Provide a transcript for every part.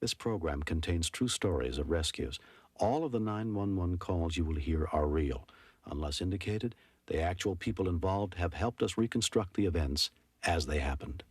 This program contains true stories of rescues. All of the 911 calls you will hear are real. Unless indicated, the actual people involved have helped us reconstruct the events as they happened.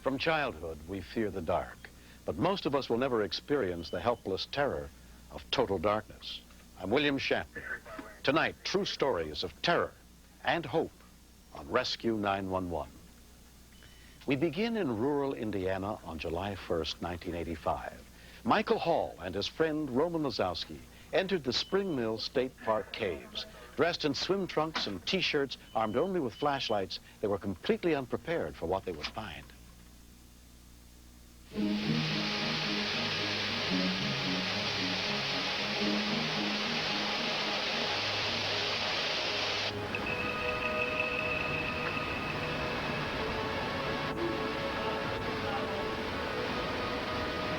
From childhood, we fear the dark, but most of us will never experience the helpless terror of total darkness. I'm William Shatner. Tonight, true stories of terror and hope on Rescue 911. We begin in rural Indiana on July 1st, 1985. Michael Hall and his friend Roman Lazowski entered the Spring Mill State Park caves. Dressed in swim trunks and T-shirts, armed only with flashlights, they were completely unprepared for what they would find.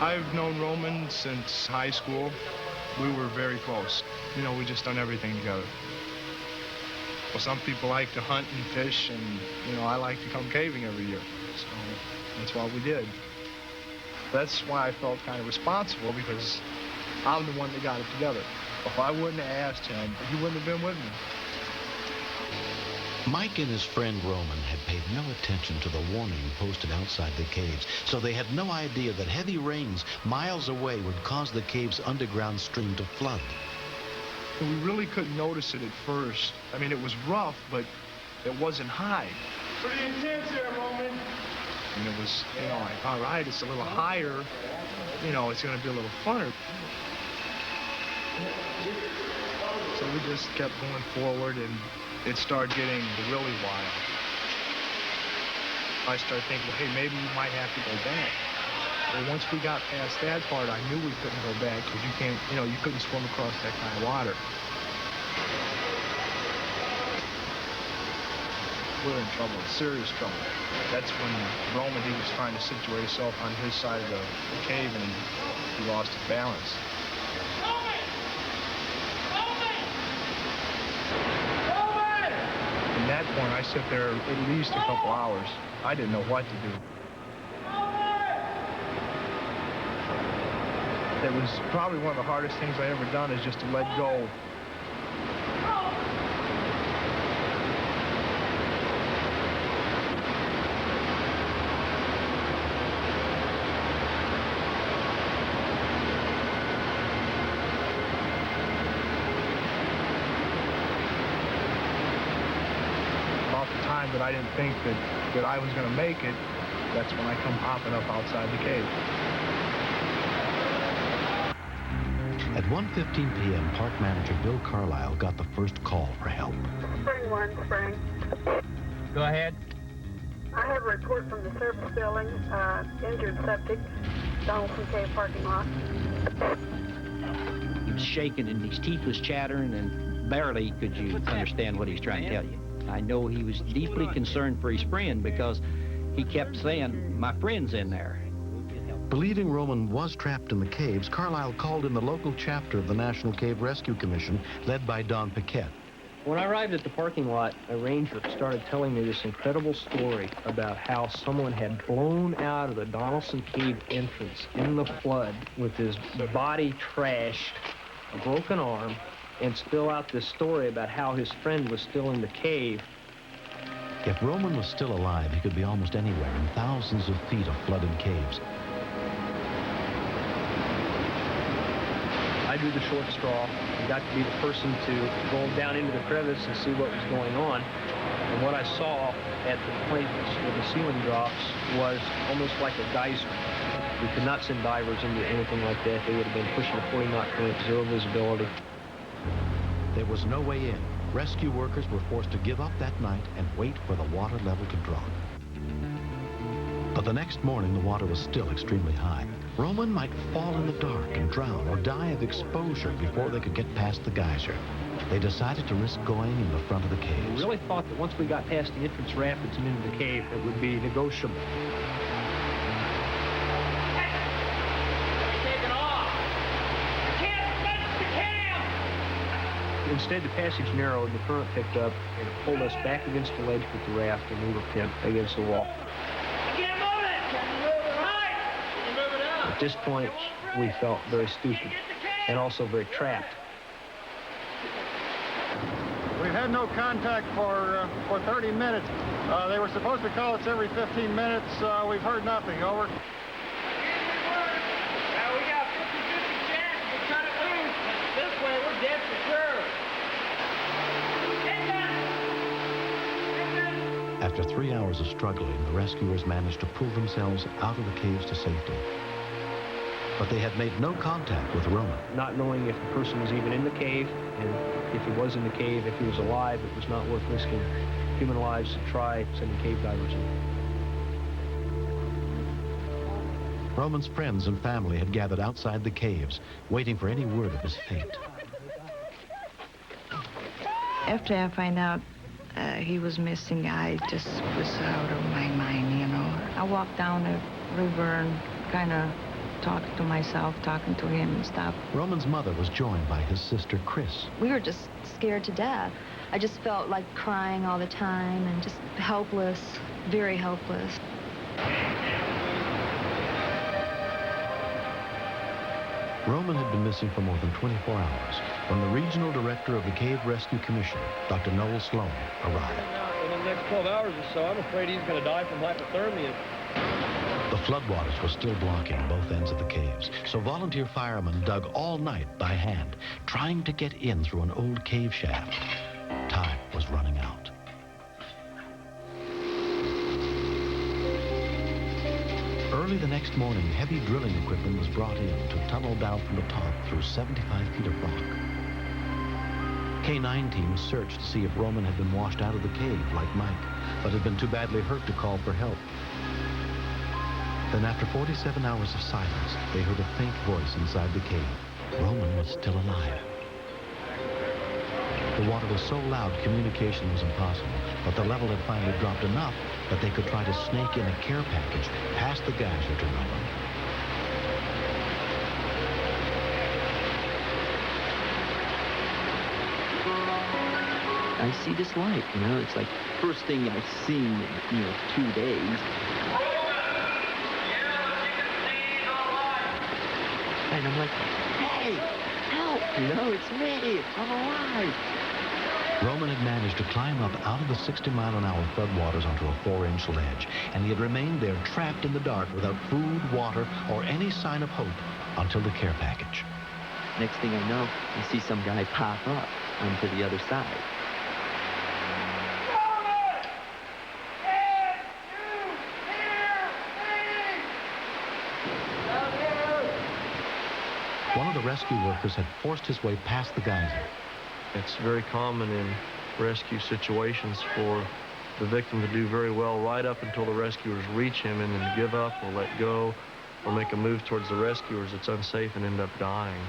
I've known Roman since high school. We were very close. You know, we just done everything together. Well, some people like to hunt and fish, and, you know, I like to come caving every year. So that's what we did. That's why I felt kind of responsible, because I'm the one that got it together. If I wouldn't have asked him, he wouldn't have been with me. Mike and his friend Roman had paid no attention to the warning posted outside the caves, so they had no idea that heavy rains miles away would cause the cave's underground stream to flood. We really couldn't notice it at first. I mean, it was rough, but it wasn't high. Pretty intense here, Roman. And it was, you know, like, all right, it's a little higher. You know, it's going to be a little funner. So we just kept going forward, and it started getting really wild. I started thinking, well, hey, maybe we might have to go back. Well, once we got past that part, I knew we couldn't go back, because you can't, you know, you couldn't swim across that kind of water. We're in trouble, serious trouble. That's when Roman, he was trying to situate himself on his side of the cave, and he lost his balance. From that point, I sat there at least a couple hours. I didn't know what to do. It was probably one of the hardest things I ever done, is just to let go. That I didn't think that I was going to make it, that's when I come popping up outside the cave. At 1:15 p.m., park manager Bill Carlisle got the first call for help. Spring 1, Spring. Go ahead. I have a report from the service building, injured septic, Donaldson Cave parking lot. He was shaking and his teeth was chattering, and barely could you understand what he's trying to tell you. I know he was deeply concerned for his friend, because he kept saying, my friend's in there. Believing Roman was trapped in the caves, Carlisle called in the local chapter of the National Cave Rescue Commission, led by Don Paquette. When I arrived at the parking lot, a ranger started telling me this incredible story about how someone had blown out of the Donaldson Cave entrance in the flood with his body trashed, a broken arm, and spill out this story about how his friend was still in the cave. If Roman was still alive, he could be almost anywhere in thousands of feet of flooded caves. I drew the short straw and got to be the person to go down into the crevice and see what was going on. And what I saw at the point where the ceiling drops was almost like a geyser. We could not send divers into anything like that. They would have been pushing a 40-knot current, zero visibility. There was no way in. Rescue workers were forced to give up that night and wait for the water level to drop. But the next morning, the water was still extremely high. Roman might fall in the dark and drown or die of exposure before they could get past the geyser. They decided to risk going in the front of the We caves. really thought that once we got past the entrance rapids and into the cave, it would be negotiable. Instead, the passage narrowed, the current picked up, and it pulled us back against the ledge with the raft, and we were pinned against the wall. At this point, we felt very stupid and also very trapped. We've had no contact for 30 minutes. They were supposed to call us every 15 minutes. We've heard nothing. Over. We got 50-50 chance to cut it loose. This way, we're dead for sure. After 3 hours of struggling, the rescuers managed to pull themselves out of the caves to safety. But they had made no contact with Roman. Not knowing if the person was even in the cave, and if he was in the cave, if he was alive, it was not worth risking human lives to try sending cave divers in. Roman's friends and family had gathered outside the caves, waiting for any word of his fate. After I find out he was missing, I just was out of my mind, you know. I walked down the river and kind of talking to myself, talking to him and stuff. Roman's mother was joined by his sister, Chris. We were just scared to death. I just felt like crying all the time and just helpless, very helpless. Roman had been missing for more than 24 hours when the regional director of the Cave Rescue Commission, Dr. Noel Sloan, arrived. In the next 12 hours or so, I'm afraid he's going to die from hypothermia. The floodwaters were still blocking both ends of the caves, so volunteer firemen dug all night by hand, trying to get in through an old cave shaft. Time was running out. Early the next morning, heavy drilling equipment was brought in to tunnel down from the top through 75 feet of rock. K-9 teams searched to see if Roman had been washed out of the cave like Mike, but had been too badly hurt to call for help. Then after 47 hours of silence, they heard a faint voice inside the cave. Roman was still alive. The water was so loud, communication was impossible, but the level had finally dropped enough that they could try to snake in a care package past the geyser to Roman. I see this light, you know, it's like first thing I've seen in, 2 days. And I'm like, hey, help, it's me, I'm alive. Roman had managed to climb up out of the 60-mile-an-hour floodwaters onto a 4-inch ledge, and he had remained there trapped in the dark without food, water, or any sign of hope until the care package. Next thing I know, I see some guy pop up onto the other side. One of the rescue workers had forced his way past the geyser. It's very common in rescue situations for the victim to do very well right up until the rescuers reach him, and then to give up or let go or make a move towards the rescuers. It's unsafe and end up dying.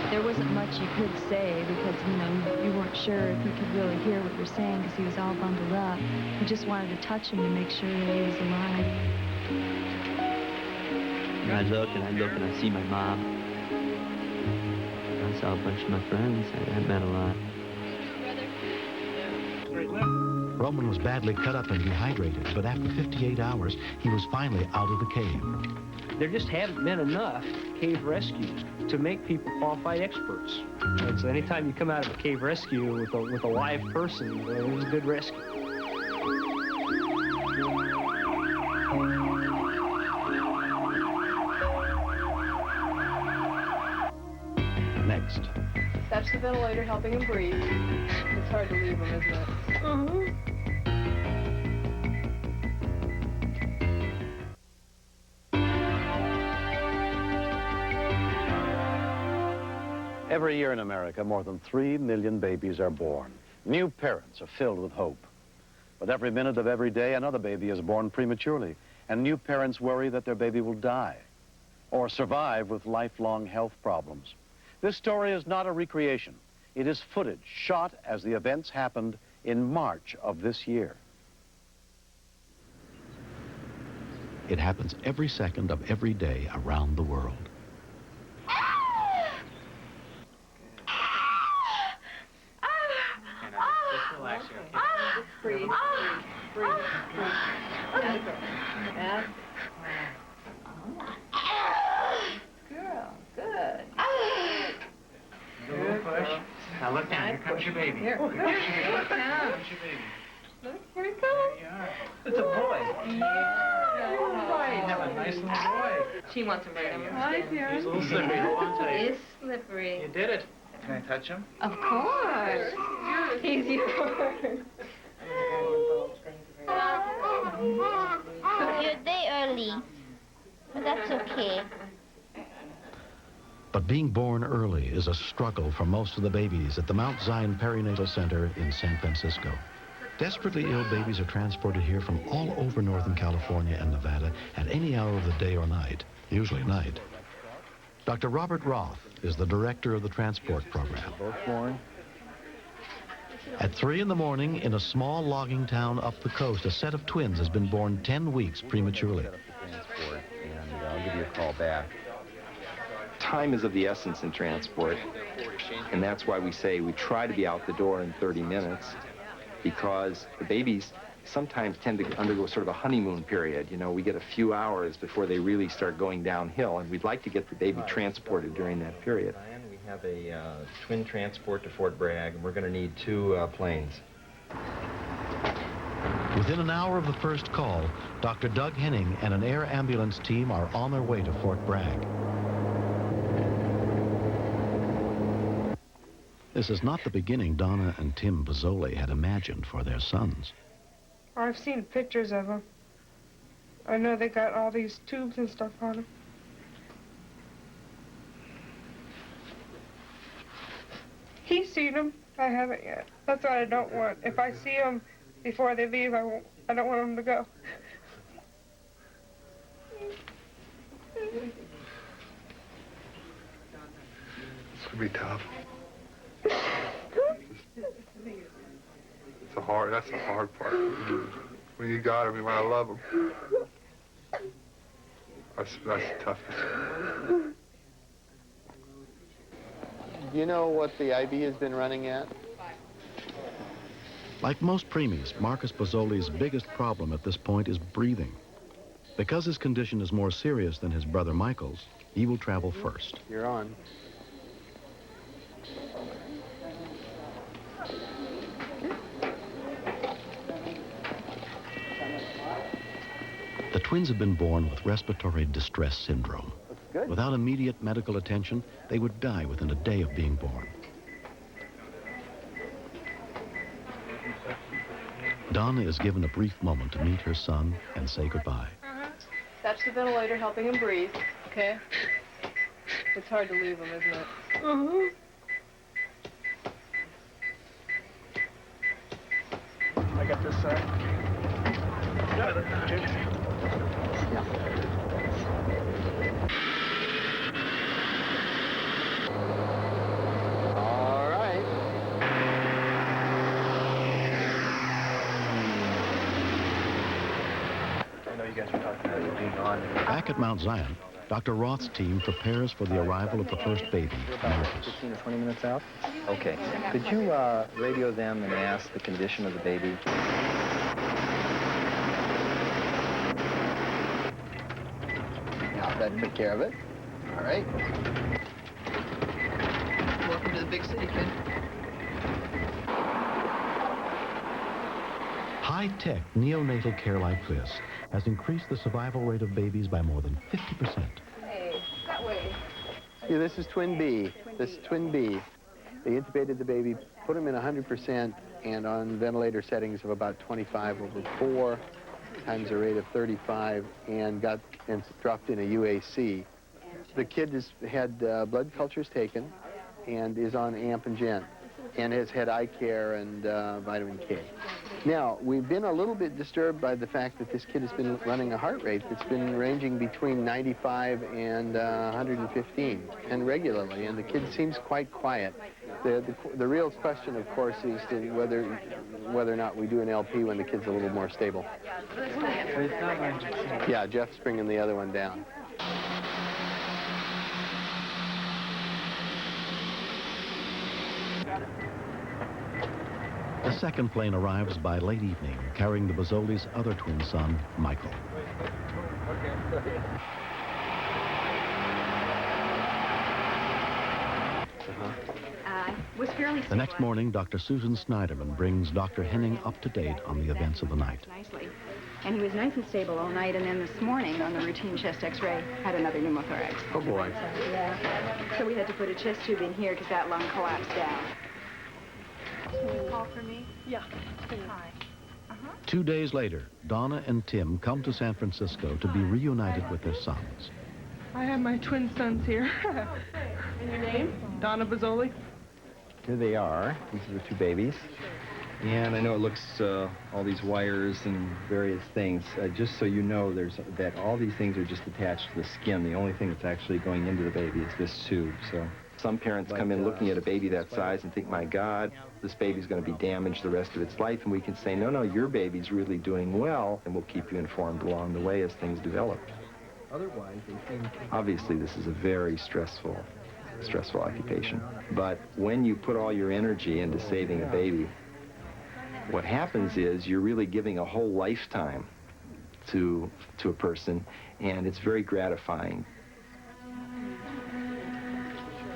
There wasn't much you could say because, you weren't sure if he could really hear what you're saying because he was all bundled up. I just wanted to touch him to make sure that he was alive. And I look and I look and I see my mom. I saw a bunch of my friends. That meant a lot. Roman was badly cut up and dehydrated, but after 58 hours, he was finally out of the cave. There just haven't been enough cave rescues to make people qualified experts. And so anytime you come out of a cave rescue with a live person, it was a good rescue. Next. That's the ventilator helping him breathe. It's hard to leave him, isn't it? Mm-hmm. Every year in America, more than 3 million babies are born. New parents are filled with hope. But every minute of every day, another baby is born prematurely, and new parents worry that their baby will die or survive with lifelong health problems. This story is not a recreation. It is footage shot as the events happened in March of this year. It happens every second of every day around the world. Breathe. Breathe. Yeah. Girl, good. Good push. Now look down. Here comes your baby. Here comes your baby. Look, here he comes. It's a boy. Yeah, you're right. Have a nice little boy. She wants him right under. Hi, Karen. He's a little slippery. Hold on tight. He's slippery. You did it. Can I touch him? Of course. He's yours. You're a day early, but that's okay. But being born early is a struggle for most of the babies at the Mount Zion Perinatal Center in San Francisco. Desperately ill babies are transported here from all over Northern California and Nevada at any hour of the day or night, usually night. Dr. Robert Roth is the director of the transport program. Both born. At 3 in the morning, in a small logging town up the coast, a set of twins has been born 10 weeks prematurely. And I'll give you a call back. Time is of the essence in transport, and that's why we say we try to be out the door in 30 minutes, because the babies sometimes tend to undergo sort of a honeymoon period. You know, we get a few hours before they really start going downhill, and we'd like to get the baby transported during that period. We have a twin transport to Fort Bragg, and we're going to need 2 planes. Within an hour of the first call, Dr. Doug Henning and an air ambulance team are on their way to Fort Bragg. This is not the beginning Donna and Tim Bozzoli had imagined for their sons. I've seen pictures of them. I know they got all these tubes and stuff on them. He's seen them. I haven't yet. That's what I don't want. If I see them before they leave, I don't want them to go. It's gonna be tough. That's the hard part. When you got them, you want to love them. That's the toughest. Do you know what the IV has been running at? Like most preemies, Marcus Bozzoli's biggest problem at this point is breathing. Because his condition is more serious than his brother Michael's, he will travel first. You're on. The twins have been born with respiratory distress syndrome. Good. Without immediate medical attention, they would die within a day of being born. Donna is given a brief moment to meet her son and say goodbye. That's the ventilator helping him breathe, okay? It's hard to leave him, isn't it? Mm-hmm. I got this side. All right. you guys were talking about being on. Back at Mount Zion, Dr. Roth's team prepares for the arrival of the first baby, Marcus. 15 or 20 minutes out? Okay. Could you radio them and ask the condition of the baby? Now that took care of it. All right. Welcome to the big city, kid. High-tech neonatal care like this has increased the survival rate of babies by more than 50%. Hey, that way. Yeah, this is twin B. This is twin B. They intubated the baby, put him in 100% and on ventilator settings of about 25/4 times a rate of 35 and dropped in a UAC. The kid has had blood cultures taken and is on AMP and Gent and has had eye care and vitamin K. Now, we've been a little bit disturbed by the fact that this kid has been running a heart rate that's been ranging between 95 and 115, and regularly, and the kid seems quite quiet. The real question, of course, is to whether or not we do an LP when the kid's a little more stable. Yeah, Jeff's bringing the other one down. The second plane arrives by late evening, carrying the Bozzolis' other twin son, Michael. Was fairly The next morning, Dr. Susan Snyderman brings Dr. Henning up to date on the events of the night. nicely. And he was nice and stable all night, and then this morning on the routine chest x-ray, had another pneumothorax. Oh, boy. Yeah. So we had to put a chest tube in here because that lung collapsed down. Can you call for me? Yeah. Hi. 2 days later, Donna and Tim come to San Francisco to be reunited with their sons. I have my twin sons here. And your name? Donna Bozzoli. Here they are. These are the two babies. And I know it looks, all these wires and various things. Just so you know, that all these things are just attached to the skin. The only thing that's actually going into the baby is this tube. So some parents come in looking at a baby that size and think, my God, this baby's going to be damaged the rest of its life. And we can say, no, your baby's really doing well, and we'll keep you informed along the way as things develop. Otherwise, obviously, this is a very stressful occupation. But when you put all your energy into saving a baby, what happens is you're really giving a whole lifetime to a person, and it's very gratifying.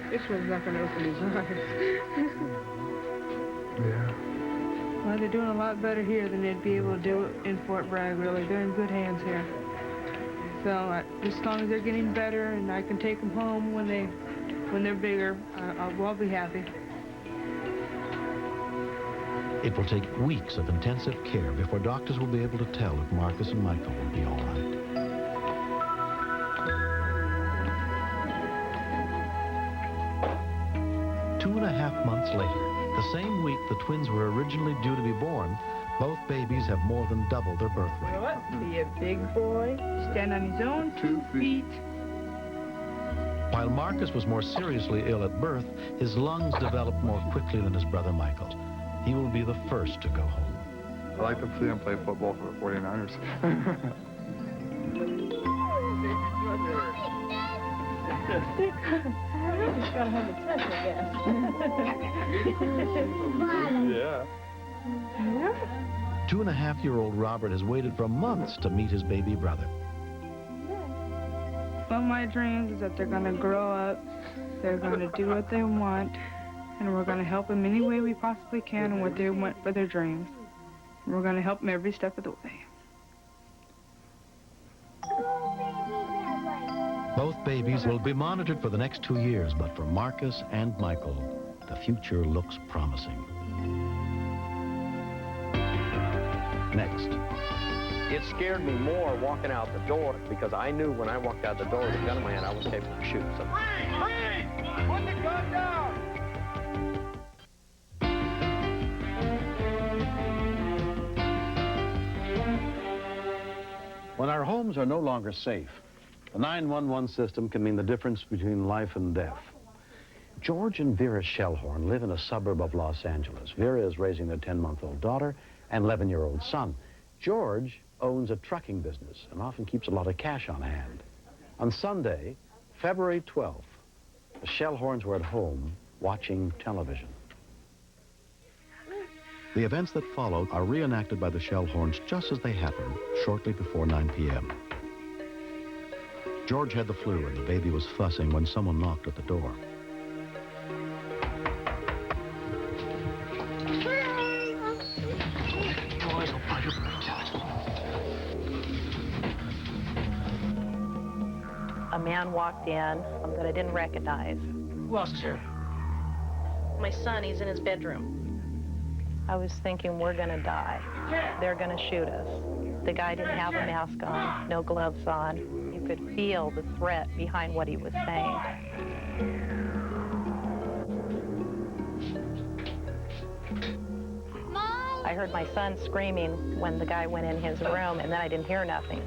This one's not going to open his eyes. Yeah. Well, they're doing a lot better here than they'd be able to do in Fort Bragg, really. They're in good hands here. So as long as they're getting better and I can take them home when they're bigger, I'll be happy. It will take weeks of intensive care before doctors will be able to tell if Marcus and Michael will be all right. Two and a half months later, the same week the twins were originally due to be born, both babies have more than doubled their birth weight. What? Be a big boy, stand on his own 2 feet. While Marcus was more seriously ill at birth, his lungs developed more quickly than his brother Michael's. He will be the first to go home. I like to see him play football for the 49ers. Just gotta have a touch, I guess. Yeah. 2.5-year-old Robert has waited for months to meet his baby brother. One of my dreams is that they're going to grow up, they're going to do what they want, and we're going to help them any way we possibly can and what they want for their dreams. And we're going to help them every step of the way. Both babies will be monitored for the next 2 years, but for Marcus and Michael, the future looks promising. Next. It scared me more walking out the door because I knew when I walked out the door with a gun in my hand, I was capable of shooting somebody. Freeze! Put the gun down! When our homes are no longer safe, the 911 system can mean the difference between life and death. George and Vera Shellhorn live in a suburb of Los Angeles. Vera is raising their 10-month-old daughter and 11-year-old son. George owns a trucking business and often keeps a lot of cash on hand. On Sunday, February 12th, the Shellhorns were at home watching television. The events that followed are reenacted by the Shellhorns just as they happened, shortly before 9 p.m. George had the flu and the baby was fussing when someone knocked at the door. A man walked in that I didn't recognize. Who else is here? My son, he's in his bedroom. I was thinking, we're gonna die. They're gonna shoot us. The guy didn't have a mask on, no gloves on. You could feel the threat behind what he was saying. I heard my son screaming when the guy went in his room, and then I didn't hear nothing.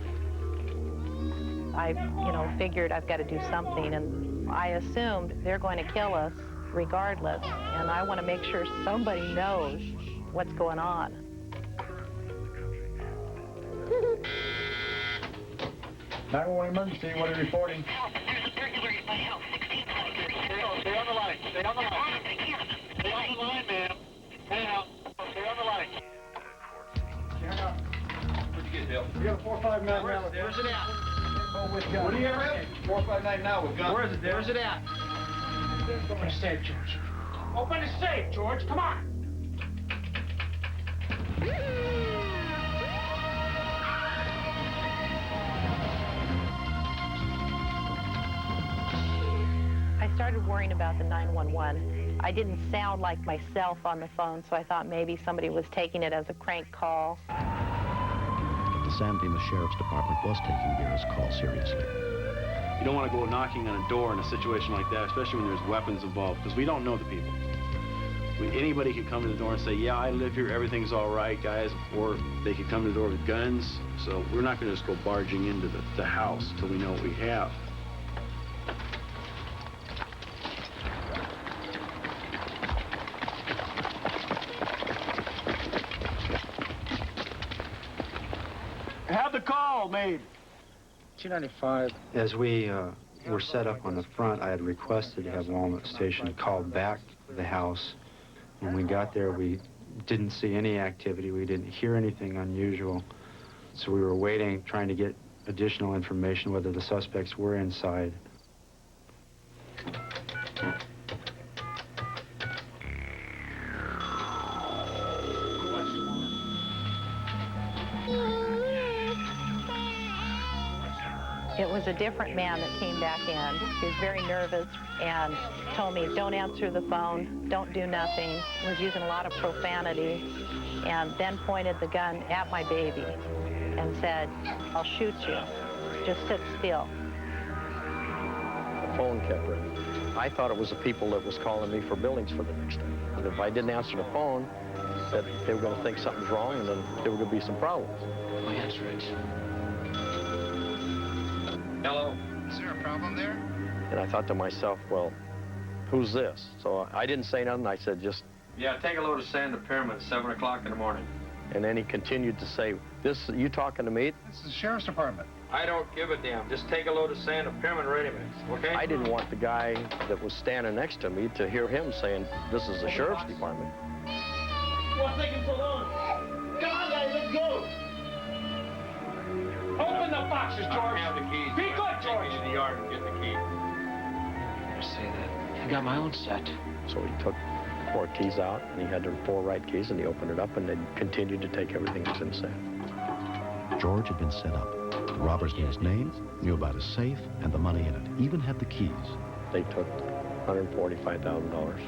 I, figured I've got to do something, and I assumed they're going to kill us regardless, and I want to make sure somebody knows what's going on. 911 emergency, what are you reporting? Stay on the line. Stay on the line. Stay on the line, ma'am. Stay on the line. Where'd you get, Bill? You got a 459 now. Where's it at? What do you have? 459 now with guns. Where's it? Where's it at? Open the safe, George. Open the safe, George. Come on. I started worrying about the 911. I didn't sound like myself on the phone, so I thought maybe somebody was taking it as a crank call. The San Dimas Sheriff's Department was taking Vera's call seriously. You don't want to go knocking on a door in a situation like that, especially when there's weapons involved, because we don't know the people. Anybody could come to the door and say, yeah, I live here, everything's all right, guys, or they could come to the door with guns. So we're not going to just go barging into the house until we know what we have. Have the call made. 295. As we were set up on the front, I had requested to have Walnut Station call back the house. When we got there, we didn't see any activity. We didn't hear anything unusual. So we were waiting, trying to get additional information whether the suspects were inside. It was a different man that came back in. He was very nervous and told me, don't answer the phone, don't do nothing. He was using a lot of profanity and then pointed the gun at my baby and said, I'll shoot you. Just sit still. The phone kept ringing. I thought it was the people that was calling me for billings for the next day. And if I didn't answer the phone, that they were going to think something's wrong and then there were going to be some problems. I'll answer it. Hello? Is there a problem there? And I thought to myself, well, who's this? So I didn't say nothing. I said, just... Yeah, take a load of sand to Pyramid, 7 o'clock in the morning. And then he continued to say, you talking to me? This is the Sheriff's Department. I don't give a damn. Just take a load of sand to Pyramid Ready Mix, okay? I didn't want the guy that was standing next to me to hear him saying, this is the Sheriff's Department. What's taking so long? Come on, guys, let's go. Open the boxes, George. I have the keys. Be good, George. Take me to the yard and get the key. I say that. I got my own set. So he took 4 keys out, and he had the 4 right keys, and he opened it up, and they continued to take everything that's in the safe. George had been set up. The robbers knew his name, knew about his safe, and the money in it, even had the keys. They took $145,000.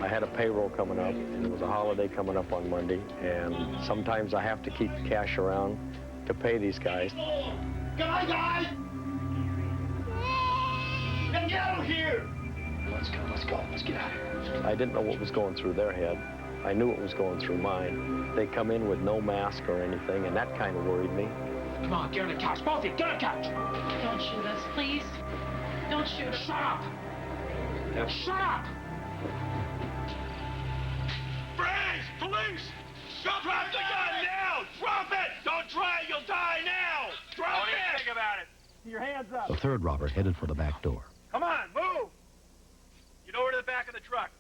I had a payroll coming up, and it was a holiday coming up on Monday, and sometimes I have to keep cash around to pay these guys. Come on, guys! Get out of here! Let's go, let's go. Let's get out of here. I didn't know what was going through their head. I knew what was going through mine. They come in with no mask or anything, and that kind of worried me. Come on, get on the couch. Both of you, get on the couch. Don't shoot us, please. Don't shoot us. Shut up! Yep. Shut up! Freeze! Police! Drop the gun now! Drop it! Your hands up. The third robber headed for the back door. Come on, move. Get over to the back of the truck.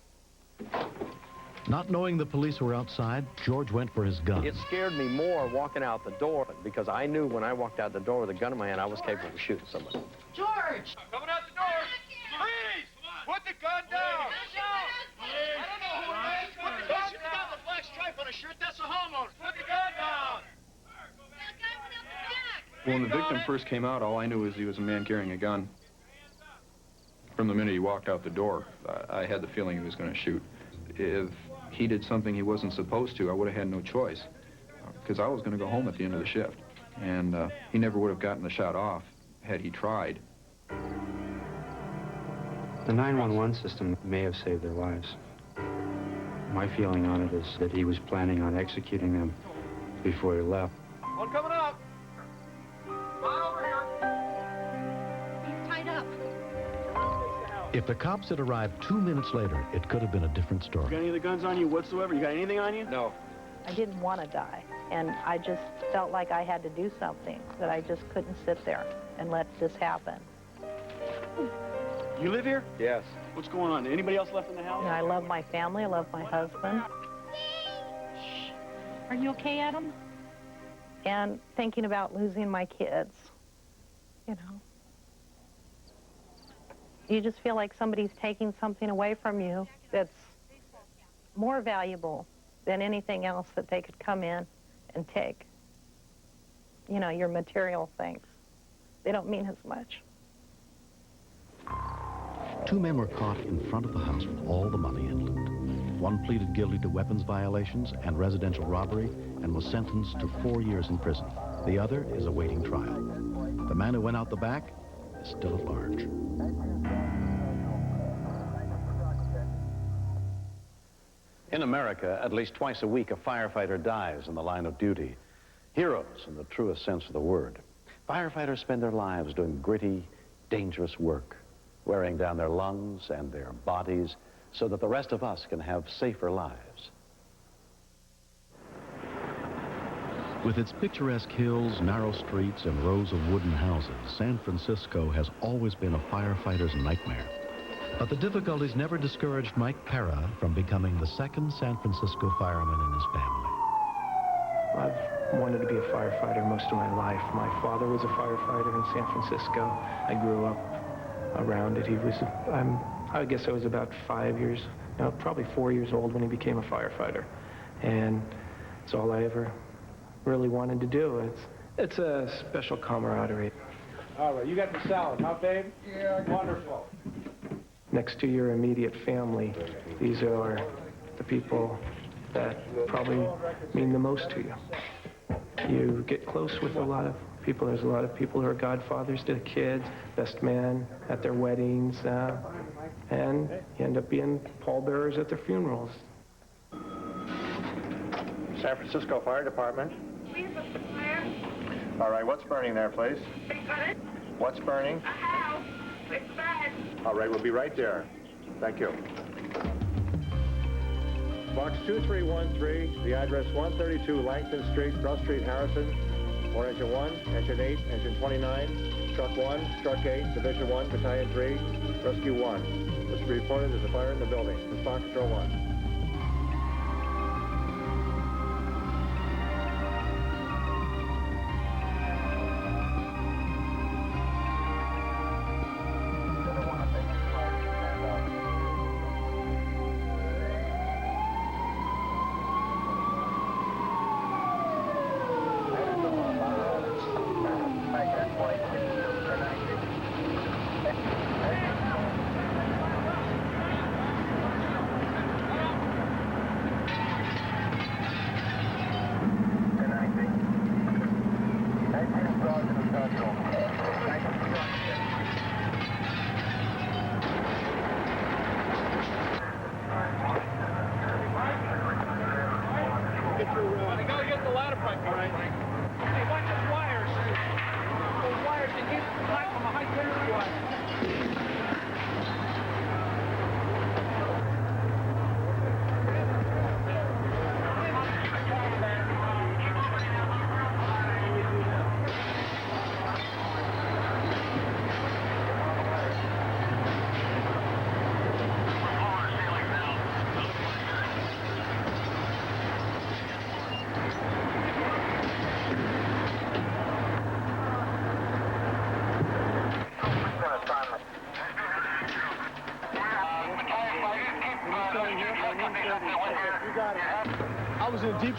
Not knowing the police were outside, George went for his gun. It scared me more walking out the door because I knew when I walked out the door with a gun in my hand, I was capable of shooting somebody. George! Coming out the door. Freeze! Put the gun down. I don't know who it is. Put the gun down. Got the black stripe on his shirt. That's a homeowner. Put the gun down. When the victim first came out, all I knew was he was a man carrying a gun. From the minute he walked out the door, I had the feeling he was going to shoot. If he did something he wasn't supposed to, I would have had no choice, because I was going to go home at the end of the shift. And he never would have gotten the shot off had he tried. The 911 system may have saved their lives. My feeling on it is that he was planning on executing them before he left. One coming up. He's tied up. If the cops had arrived 2 minutes later, it could have been a different story. You got any of the guns on you whatsoever? You got anything on you? No. I didn't want to die, and I just felt like I had to do something, that I just couldn't sit there and let this happen. You live here? Yes. What's going on? Anybody else left in the house? You know, I love my family, I love my husband. Are you okay, Adam? And thinking about losing my kids, you know. You just feel like somebody's taking something away from you that's more valuable than anything else that they could come in and take. You know, your material things. They don't mean as much. 2 men were caught in front of the house with all the money and loot. One pleaded guilty to weapons violations and residential robbery and was sentenced to 4 years in prison. The other is awaiting trial. The man who went out the back is still at large. In America, at least twice a week, a firefighter dies in the line of duty. Heroes in the truest sense of the word. Firefighters spend their lives doing gritty, dangerous work, wearing down their lungs and their bodies so that the rest of us can have safer lives. With its picturesque hills, narrow streets, and rows of wooden houses, San Francisco has always been a firefighter's nightmare. But the difficulties never discouraged Mike Pera from becoming the second San Francisco fireman in his family. I've wanted to be a firefighter most of my life. My father was a firefighter in San Francisco. I grew up around it. I guess I was about 5 years, no, probably 4 years old when he became a firefighter. And it's all I ever really wanted to do. It's a special camaraderie. All right, you got the salad, huh, babe? Yeah. Wonderful. Next to your immediate family, these are the people that probably mean the most to you. You get close with a lot of people. There's a lot of people who are godfathers to the kids, best man at their weddings, and you end up being pallbearers at their funerals. San Francisco Fire Department. All right, what's burning there, please? What's burning? A house. It's bad. All right, we'll be right there. Thank you. Box 2313, the address 132 Langton Street, Cross Street, Harrison. Or Engine 1, Engine 8, Engine 29, Truck 1, Truck 8, Division 1, Battalion 3, Rescue 1. This is reported as a fire in the building. Response Control 1.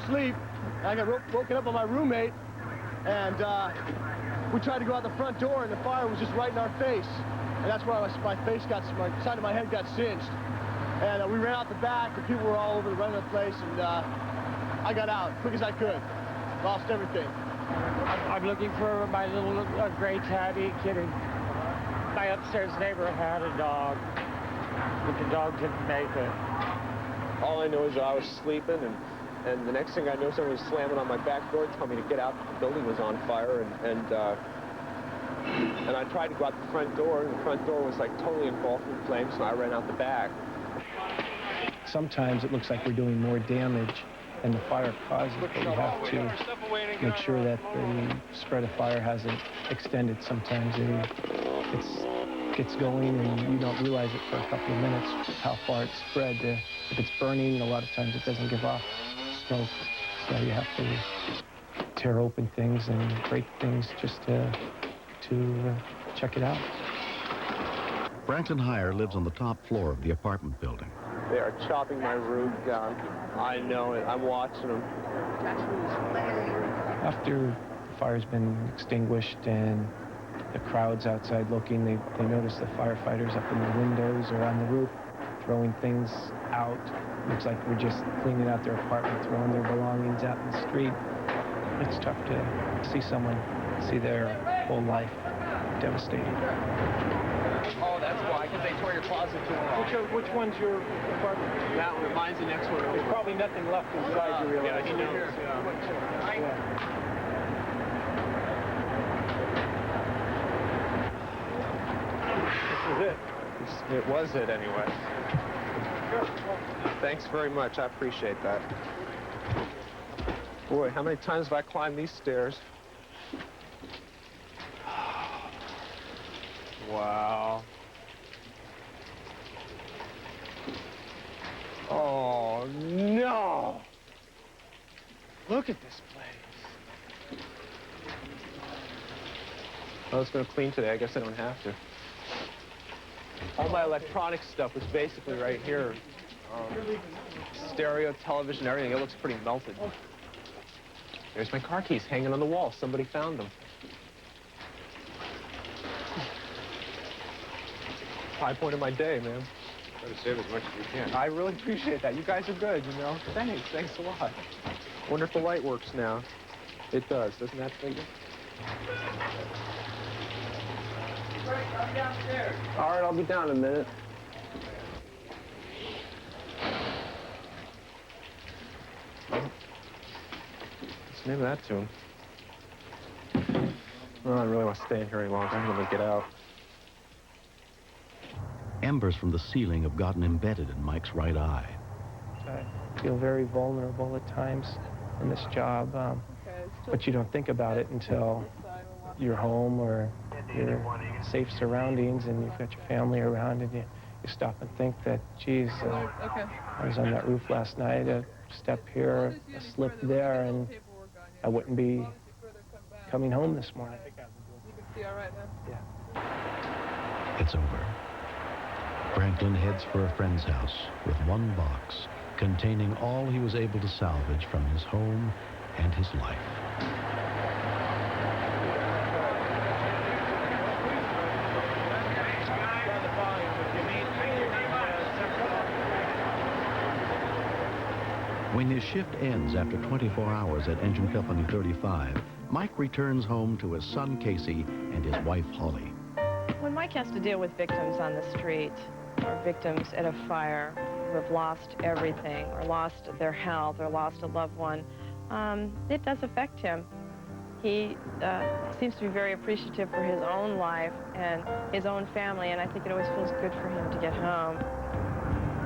asleep. I got woken up by my roommate, and we tried to go out the front door, and the fire was just right in our face. And that's where my side of my head got singed. And we ran out the back, and people were all over the run of the place, and I got out quick as I could. Lost everything. I'm looking for my little gray tabby kitty. My upstairs neighbor had a dog, but the dog didn't make it. All I know is that I was sleeping, and the next thing I know, someone was slamming on my back door, telling me to get out. The building was on fire, and I tried to go out the front door, and the front door was like totally engulfed in flames, so I ran out the back. Sometimes it looks like we're doing more damage than the fire causes, but we have to make sure that the spread of fire hasn't extended. Sometimes it gets going and you don't realize it for a couple of minutes how far it's spread. If it's burning, a lot of times it doesn't give off smoke, so you have to tear open things and break things just to check it out. Franklin Heyer lives on the top floor of the apartment building. They are chopping my roof down. I know it. I'm watching them. After the fire's been extinguished and the crowd's outside looking, they notice the firefighters up in the windows or on the roof throwing things out. Looks like we're just cleaning out their apartment, throwing their belongings out in the street. It's tough to see someone see their whole life devastated. Oh, that's why, because they tore your closet too long. Which one's your apartment? That one. Mine's the next one. There's probably nothing left inside, you realize. Yeah, he knows. This is it. It was it, anyway. Thanks very much. I appreciate that. Boy, how many times have I climbed these stairs? Wow. Oh, no! Look at this place. I was going to clean today. I guess I don't have to. All my electronic stuff was basically right here. Stereo, television, everything. It looks pretty melted. There's my car keys hanging on the wall. Somebody found them. High point of my day, man. Try to save as much as you can. I really appreciate that. You guys are good, you know. Thanks a lot. Wonder if the light works now. It does, doesn't that figure? All right, I'll be down in a minute. What's the name of that tune? Well, I don't really want to stay in here any longer. I'm going to get out. Embers from the ceiling have gotten embedded in Mike's right eye. I feel very vulnerable at times in this job, but you don't think about it until you're home or you're safe surroundings and you've got your family around, and you stop and think that, geez, I was on that roof last night, a step here, a slip there, and I wouldn't be coming home this morning. Yeah. It's over. Franklin heads for a friend's house with one box containing all he was able to salvage from his home and his life. When his shift ends after 24 hours at Engine Company 35, Mike returns home to his son Casey and his wife Holly. When Mike has to deal with victims on the street or victims at a fire who have lost everything or lost their health or lost a loved one, it does affect him. He seems to be very appreciative for his own life and his own family, and I think it always feels good for him to get home.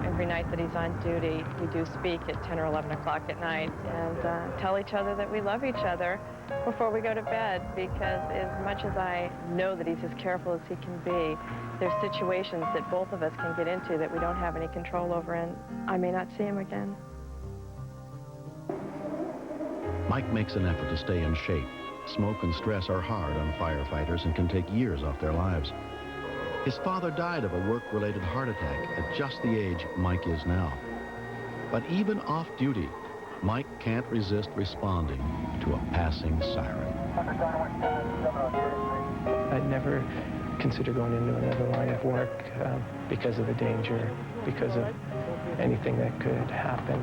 Every night that he's on duty, we do speak at 10 or 11 o'clock at night and tell each other that we love each other before we go to bed, because as much as I know that he's as careful as he can be, there's situations that both of us can get into that we don't have any control over, and I may not see him again. Mike makes an effort to stay in shape. Smoke and stress are hard on firefighters and can take years off their lives. His father died of a work-related heart attack at just the age Mike is now. But even off duty, Mike can't resist responding to a passing siren. I'd never consider going into another line of work because of the danger, because of anything that could happen.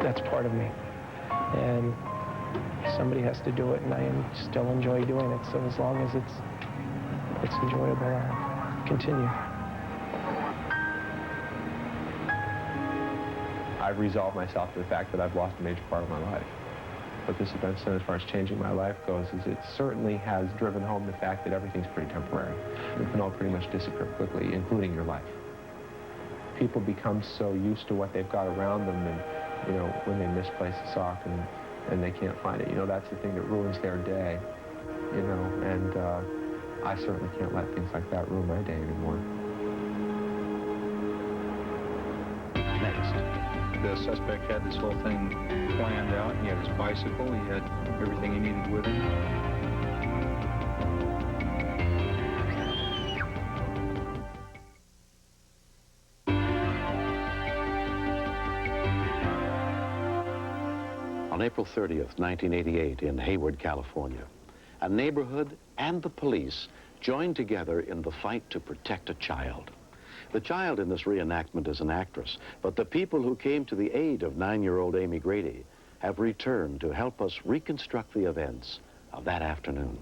That's part of me. And somebody has to do it, and I still enjoy doing it. So as long as it's enjoyable, I'll continue. I've resolved myself to the fact that I've lost a major part of my life. What this event's done as far as changing my life goes is it certainly has driven home the fact that everything's pretty temporary. It can all pretty much disappear quickly, including your life. People become so used to what they've got around them, and, you know, when they misplace a sock and they can't find it, you know, that's the thing that ruins their day, you know, and I certainly can't let things like that ruin my day anymore. Next. The suspect had this whole thing planned out. He had his bicycle, he had everything he needed with him. On April 30th, 1988, in Hayward, California, a neighborhood and the police joined together in the fight to protect a child. The child in this reenactment is an actress, but the people who came to the aid of 9-year-old Amy Grady have returned to help us reconstruct the events of that afternoon.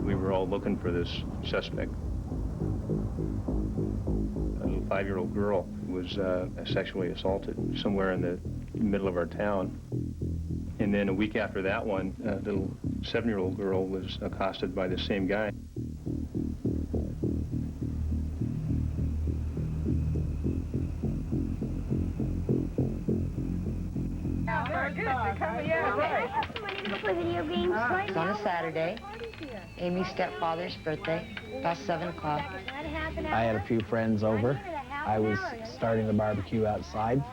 We were all looking for this suspect. A little 5-year-old girl was sexually assaulted somewhere in the middle of our town. And then a week after that one, a little 7-year-old girl was accosted by the same guy. Play video games right It's on a Saturday, Amy's stepfather's birthday, about 7 o'clock. I had a few friends over. I was starting the barbecue outside.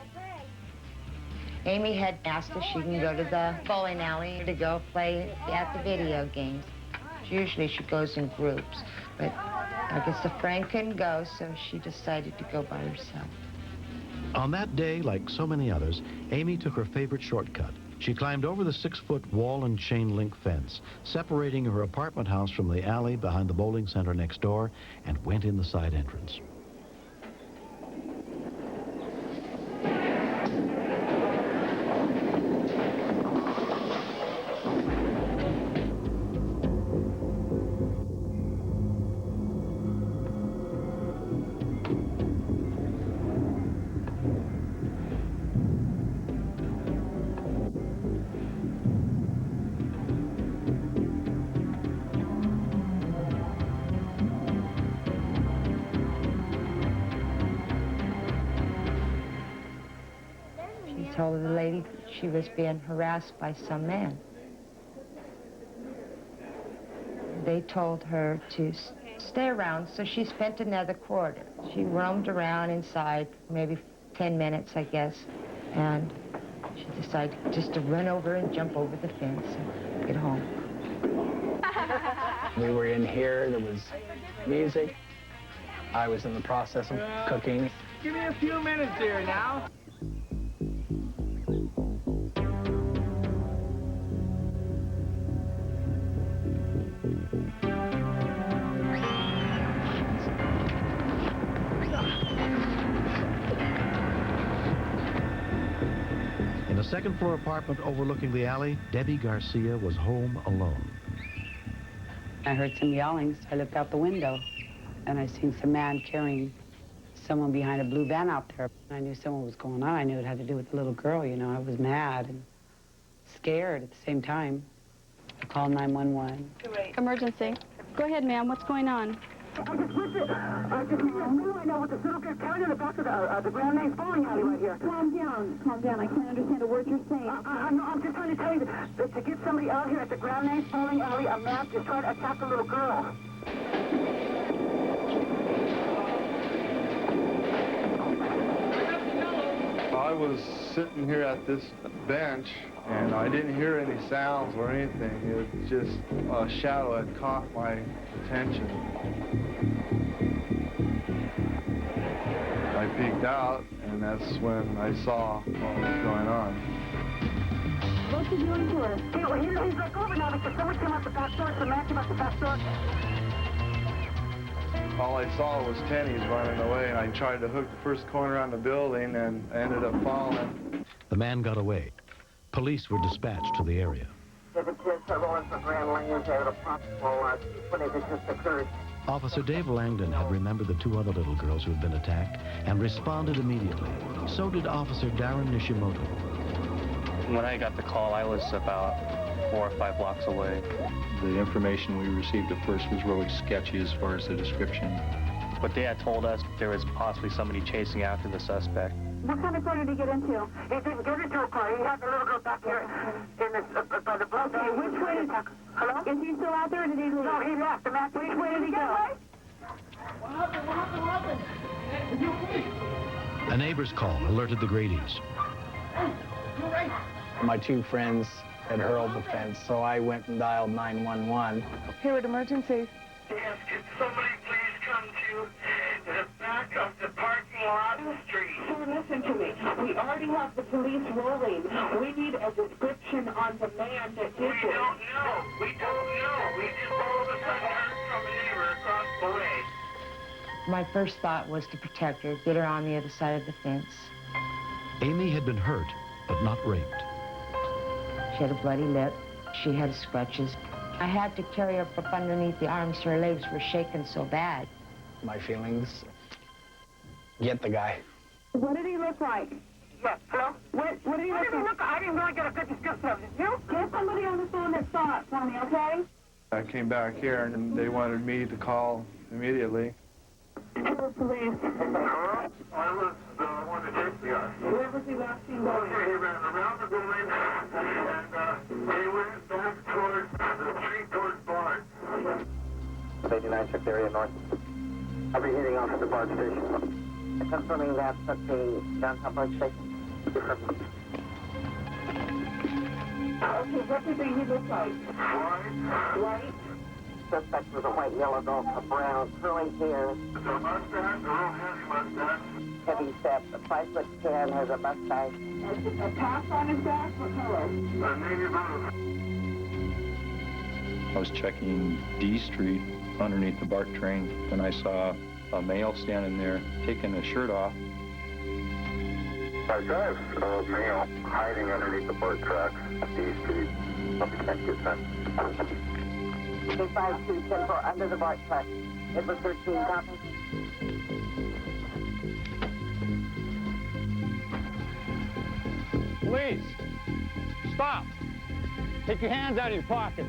Amy had asked if she can go to the bowling alley to go play at the video games. Usually she goes in groups, but I guess a friend couldn't go, so she decided to go by herself. On that day, like so many others, Amy took her favorite shortcut. She climbed over the 6-foot wall and chain link fence, separating her apartment house from the alley behind the bowling center next door, and went in the side entrance. Told the lady she was being harassed by some man. They told her to stay around, so she spent another quarter. She roamed around inside, maybe 10 minutes, I guess, and she decided just to run over and jump over the fence and get home. We were in here, there was music. I was in the process of cooking. Give me a few minutes here now. In a second-floor apartment overlooking the alley, Debbie Garcia was home alone. I heard some yelling, so I looked out the window, and I seen some man carrying someone behind a blue van out there. I knew something was going on. I knew it had to do with the little girl, you know. I was mad and scared at the same time. I called 911. Emergency. Go ahead, ma'am. What's going on? I just went to, right now with this little kid carrying in the back of the Grand Names bowling alley right here. Calm down. I can't understand a word you're saying. I'm just trying to tell you that to get somebody out here at the Grand Names bowling alley, a man is trying to attack a little girl. I was sitting here at this bench And I didn't hear any sounds or anything. It was just a shadow had caught my attention. I peeked out, and that's when I saw what was going on. What's he doing to her? He's like over now because someone came out the back door, some man came out the back door. All I saw was tennies running away, and I tried to hook the first corner on the building, and I ended up falling. The man got away. Police were dispatched to the area. The kids are going for Grand Lanes. They had a possible sequence that just occurred. Officer Dave Langdon had remembered the two other little girls who had been attacked and responded immediately. So did Officer Darren Nishimoto. When I got the call, I was about 4 or 5 blocks away. The information we received at first was really sketchy as far as the description. But they had told us there was possibly somebody chasing after the suspect. What kind of car did he get into? He didn't get into a car. He had the little girl back here in the, by the blood. Okay, which way did... Hello? Is he still out there or did he leave? No, he left. The man... Which way did he go? What happened? Is you okay? A neighbor's call alerted the Grady's. You're right. My 2 friends had hurled the fence, so I went and dialed 911. Hayward Emergency. Yes, could somebody please come to the back of the parking lot street? Sir, listen to me. We already have the police rolling. We need a description on the man that did this. We don't know. We just all of a sudden heard from a neighbor across the way. My first thought was to protect her, get her on the other side of the fence. Amy had been hurt, but not raped. She had a bloody lip. She had scratches. I had to carry her up underneath the arms. Her legs were shaking so bad. My feelings, get the guy. What did he look like? Yes, hello? What did he look like? I didn't really get a good description of it. Did you? Get somebody on the phone that saw it for me, okay? I came back here, and they wanted me to call immediately. Hello, police. Hello? I was the one that chased the guy. Where was he last seen going? Okay, he ran around the building, and he went back towards the street towards Bard. 89th area north. I'll be heading off at the BART station. Confirming that's at the downtown BART station. Okay, what did he look like? White. Suspect was a white, yellow dog, a brown, curly hair. It's a mustache, a real heavy mustache. Heavy set, 5'10", has a mustache. A patch on his back, what color? Navy blue. I was checking D Street underneath the BART train when I saw a male standing there taking his shirt off. I drive a male hiding underneath the BART tracks at D Street. Can't get that. 5210 under the BART track. It was 13 copies. Police, stop. Take your hands out of your pockets.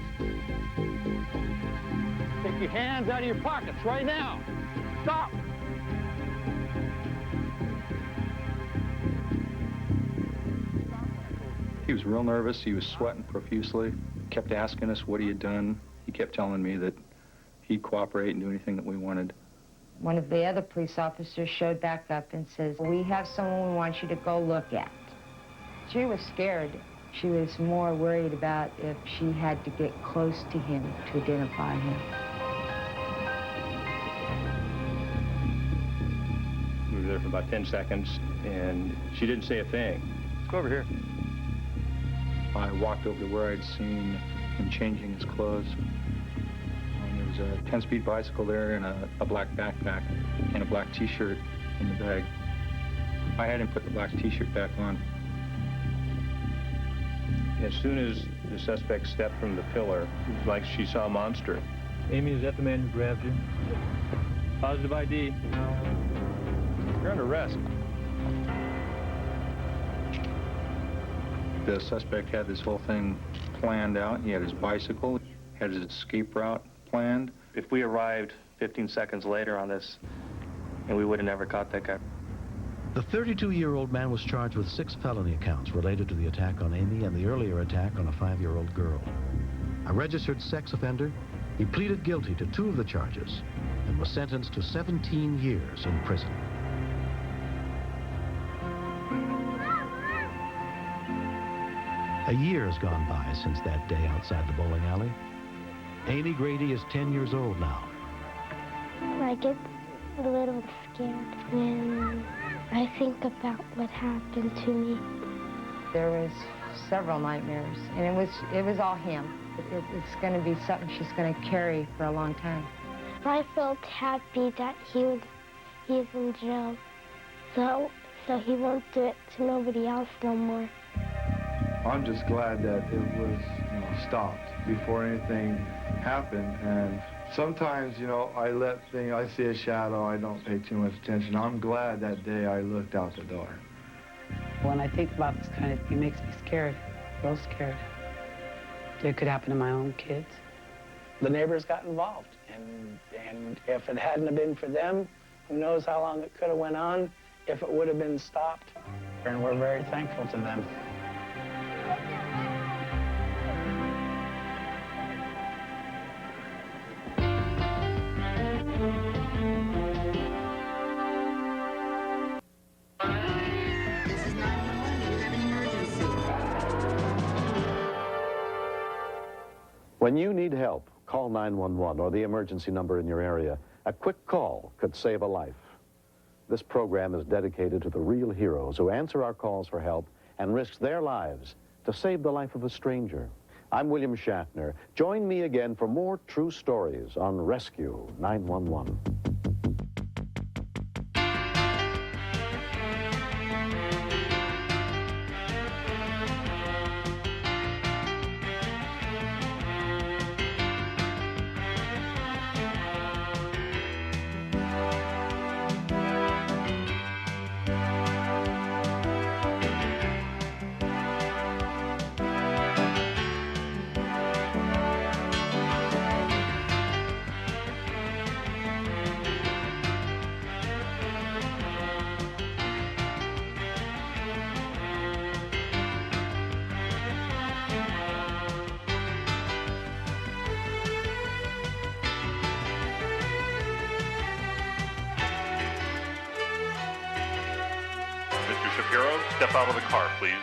Take your hands out of your pockets right now. Stop. He was real nervous. He was sweating profusely. Kept asking us what he had done. He kept telling me that he'd cooperate and do anything that we wanted. One of the other police officers showed back up and says, "We have someone we want you to go look at." She was scared. She was more worried about if she had to get close to him to identify him. We were there for about 10 seconds, and she didn't say a thing. Let's go over here. I walked over to where I'd seen him changing his clothes. And there was a 10-speed bicycle there and a black backpack and a black T-shirt in the bag. I had him put the black T-shirt back on. As soon as the suspect stepped from the pillar, it was like she saw a monster. Amy, is that the man who grabbed you? Positive ID. You're under arrest. The suspect had this whole thing planned out. He had his bicycle, had his escape route planned. If we arrived 15 seconds later on this, and we would have never caught that guy. The 32-year-old man was charged with 6 felony counts related to the attack on Amy and the earlier attack on a 5-year-old girl. A registered sex offender, he pleaded guilty to 2 of the charges and was sentenced to 17 years in prison. A year has gone by since that day outside the bowling alley. Amy Grady is 10 years old now. I get a little scared when I think about what happened to me. There was several nightmares, and it was all him. It's going to be something she's going to carry for a long time. I felt happy that he's in jail, so he won't do it to nobody else no more. I'm just glad that it was, stopped before anything happened. And sometimes, I see a shadow, I don't pay too much attention. I'm glad that day I looked out the door. When I think about this kind of thing, it makes me scared, real scared. It could happen to my own kids. The neighbors got involved, and if it hadn't have been for them, who knows how long it could have went on, if it would have been stopped. And we're very thankful to them. When you need help, call 911 or the emergency number in your area. A quick call could save a life. This program is dedicated to the real heroes who answer our calls for help and risk their lives to save the life of a stranger. I'm William Shatner. Join me again for more true stories on Rescue 911. Mr. Shapiro, step out of the car, please.